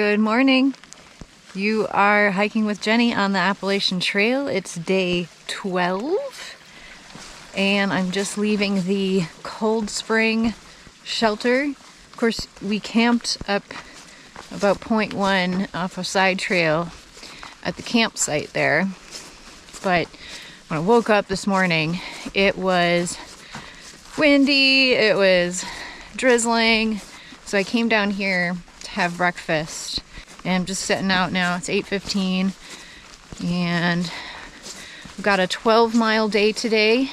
Good morning. You are hiking with Jenny on the Appalachian Trail. It's day 12 and I'm just leaving the Cold Spring shelter. Of course, we camped up about 0.1 off a side trail at the campsite there. But when I woke up this morning, it was windy, it was drizzling. So I came down here to have breakfast. And I'm just sitting out now. It's 8:15 and I've got a 12-mile day today.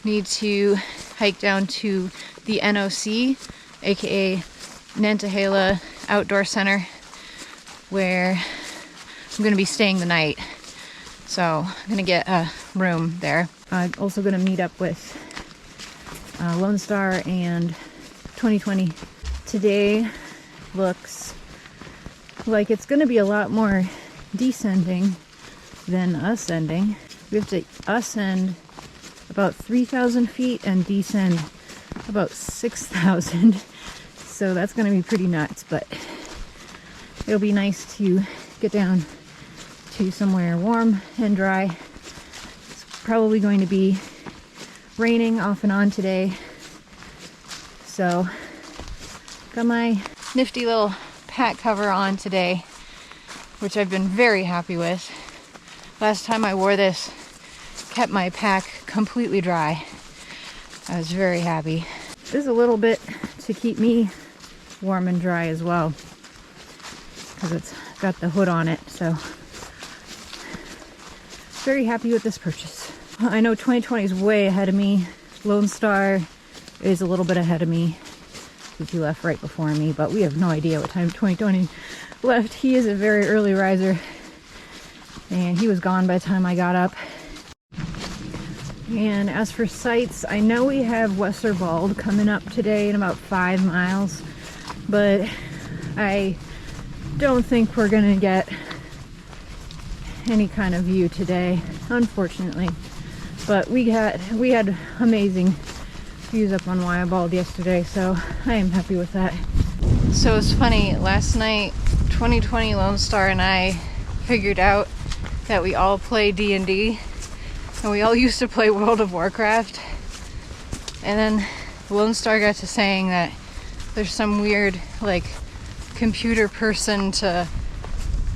Need to hike down to the NOC, aka Nantahala Outdoor Center, where I'm going to be staying the night. So I'm going to get a room there. I'm also going to meet up with Lone Star and 2020. Today looks like it's going to be a lot more descending than ascending. We have to ascend about 3,000 feet and descend about 6,000. So that's going to be pretty nuts, but it'll be nice to get down to somewhere warm and dry. It's probably going to be raining off and on today. So got my nifty little pack cover on today, which I've been very happy with. Last time I wore this, kept my pack completely dry. I was very happy. There's a little bit to keep me warm and dry as well, because it's got the hood on it, so very happy with this purchase. I know 2020 is way ahead of me. Lone Star is a little bit ahead of me. He left right before me, but we have no idea what time 2020 left. He is a very early riser, and he was gone by the time I got up. And as for sights, I know we have Weser coming up today in about 5 miles, but I don't think we're gonna get any kind of view today, unfortunately. But we had amazing views up on Weser yesterday, so I am happy with that. So it's funny, last night 2020 Lone Star and I figured out that we all play D&D, and we all used to play World of Warcraft. And then Lone Star got to saying that there's some weird like computer person to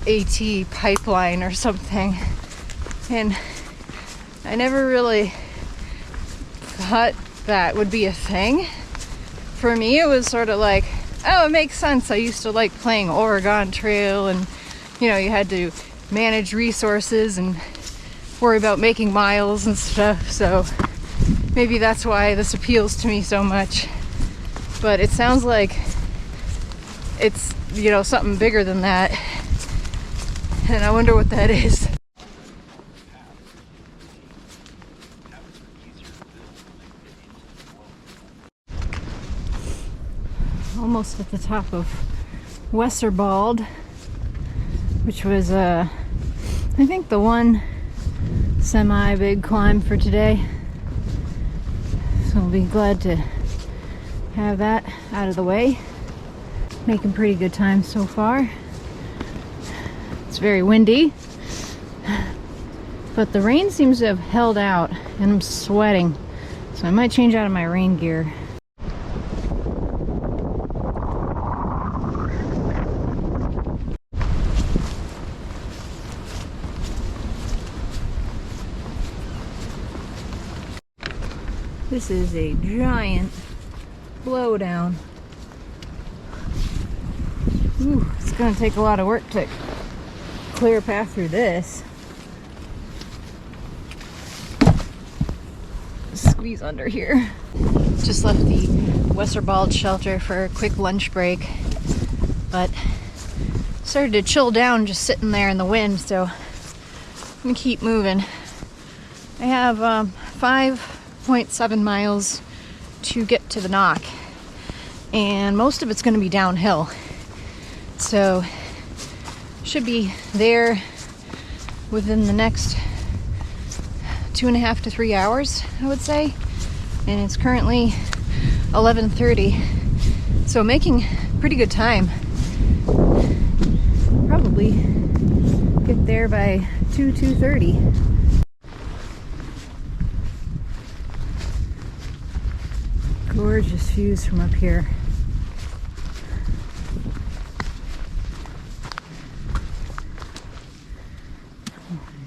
AT pipeline or something, and I never really thought that would be a thing. For me, it was sort of like, oh, it makes sense. I used to like playing Oregon Trail, and you know, you had to manage resources and worry about making miles and stuff, so maybe that's why this appeals to me so much. But it sounds like it's, you know, something bigger than that, and I wonder what that is. Almost at the top of Weser, which was I think the one semi-big climb for today. So I'll be glad to have that out of the way. Making pretty good time so far. It's very windy, but the rain seems to have held out and I'm sweating, so I might change out of my rain gear. This is a giant blowdown. Ooh, it's gonna take a lot of work to clear a path through this. Squeeze under here. Just left the Weser shelter for a quick lunch break, but started to chill down just sitting there in the wind, so I'm gonna keep moving. I have 5.7 miles to get to the NOC, and most of it's going to be downhill, so should be there within the next 2.5 to 3 hours, I would say. And it's currently 11:30, so making pretty good time. probably get there by 2:30. Gorgeous views from up here.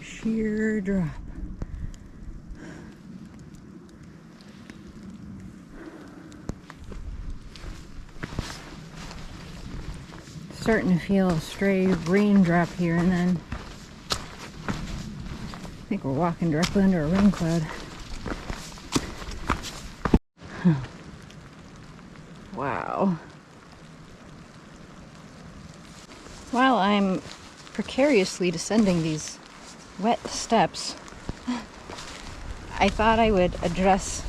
Sheer drop. Starting to feel a stray raindrop here and then. I think we're walking directly under a rain cloud. Wow. While I'm precariously descending these wet steps, I thought I would address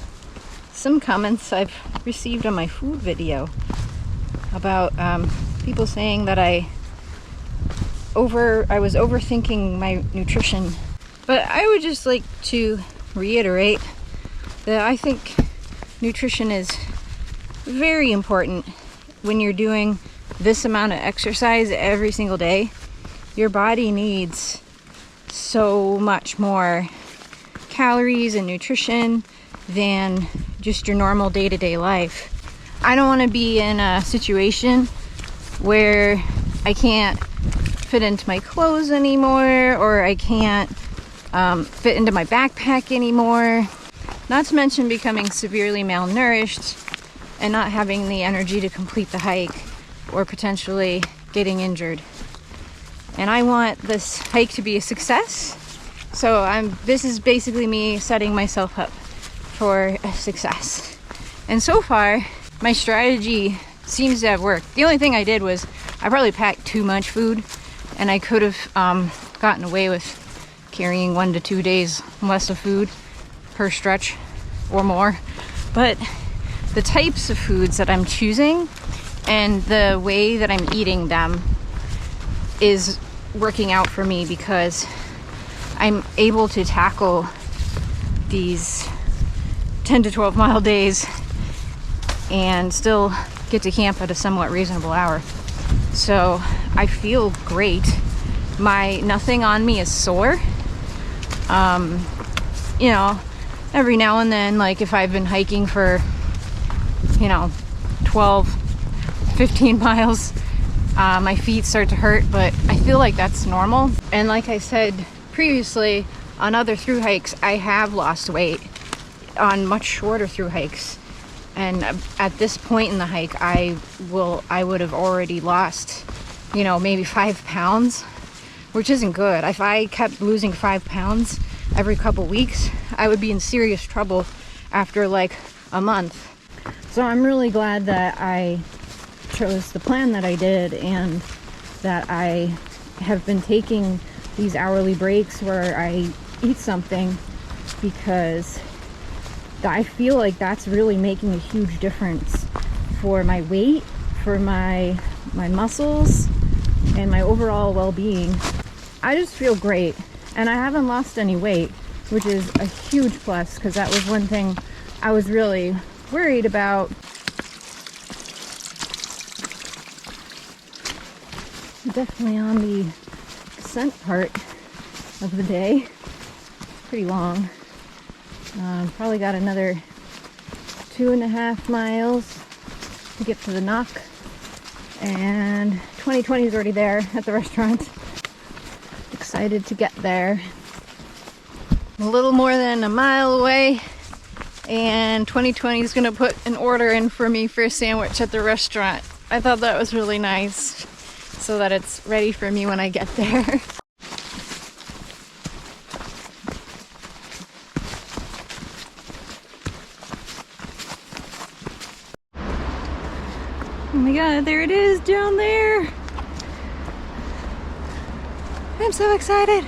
some comments I've received on my food video about people saying that I was overthinking my nutrition. But I would just like to reiterate that I think nutrition is very important when you're doing this amount of exercise every single day. Your body needs so much more calories and nutrition than just your normal day-to-day life. I don't want to be in a situation where I can't fit into my clothes anymore, or I can't fit into my backpack anymore. Not to mention becoming severely malnourished and not having the energy to complete the hike, or potentially getting injured. And I want this hike to be a success. So this is basically me setting myself up for a success. And so far, my strategy seems to have worked. The only thing I did was I probably packed too much food, and I could have gotten away with carrying 1 to 2 days less of food per stretch or more. But the types of foods that I'm choosing and the way that I'm eating them is working out for me, because I'm able to tackle these 10 to 12 mile days and still get to camp at a somewhat reasonable hour. So I feel great. Nothing on me is sore. You know, every now and then, like if I've been hiking for 12, 15 miles, my feet start to hurt, but I feel like that's normal. And like I said previously, on other through hikes, I have lost weight on much shorter through hikes. And at this point in the hike, I would have already lost, maybe 5 pounds, which isn't good. If I kept losing 5 pounds every couple weeks, I would be in serious trouble after like a month. So I'm really glad that I chose the plan that I did, and that I have been taking these hourly breaks where I eat something, because I feel like that's really making a huge difference for my weight, for my muscles, and my overall well-being. I just feel great, and I haven't lost any weight, which is a huge plus, because that was one thing I was really worried about. Definitely on the descent part of the day. Pretty long. Probably got another 2.5 miles to get to the NOC, and 2020 is already there at the restaurant. Excited to get there. A little more than a mile away, and 2020 is gonna put an order in for me for a sandwich at the restaurant. I thought that was really nice, so that it's ready for me when I get there. Oh my god, there it is down there. I'm so excited.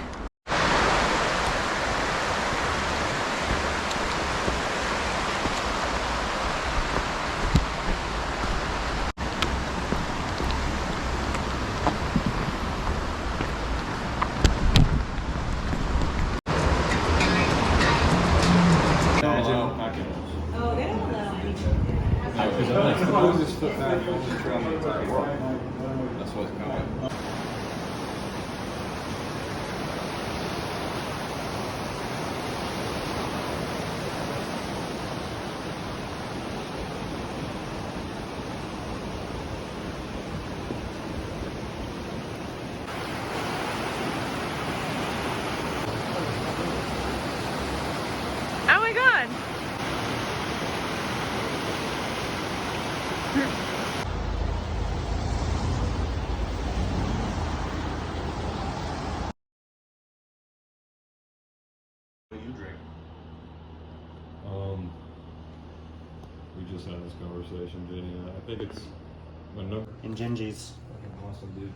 That's what's coming. Oh my god! What do you drink? We just had this conversation, Jenny, and I think it's my number. In Gingy's. Fucking awesome, dude.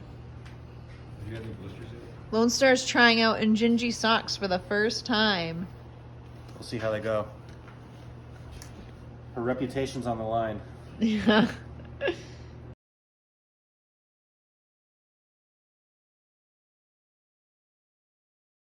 Have you had any blisters yet? Lone Star's trying out Injinji socks for the first time. We'll see how they go. Her reputation's on the line. Yeah.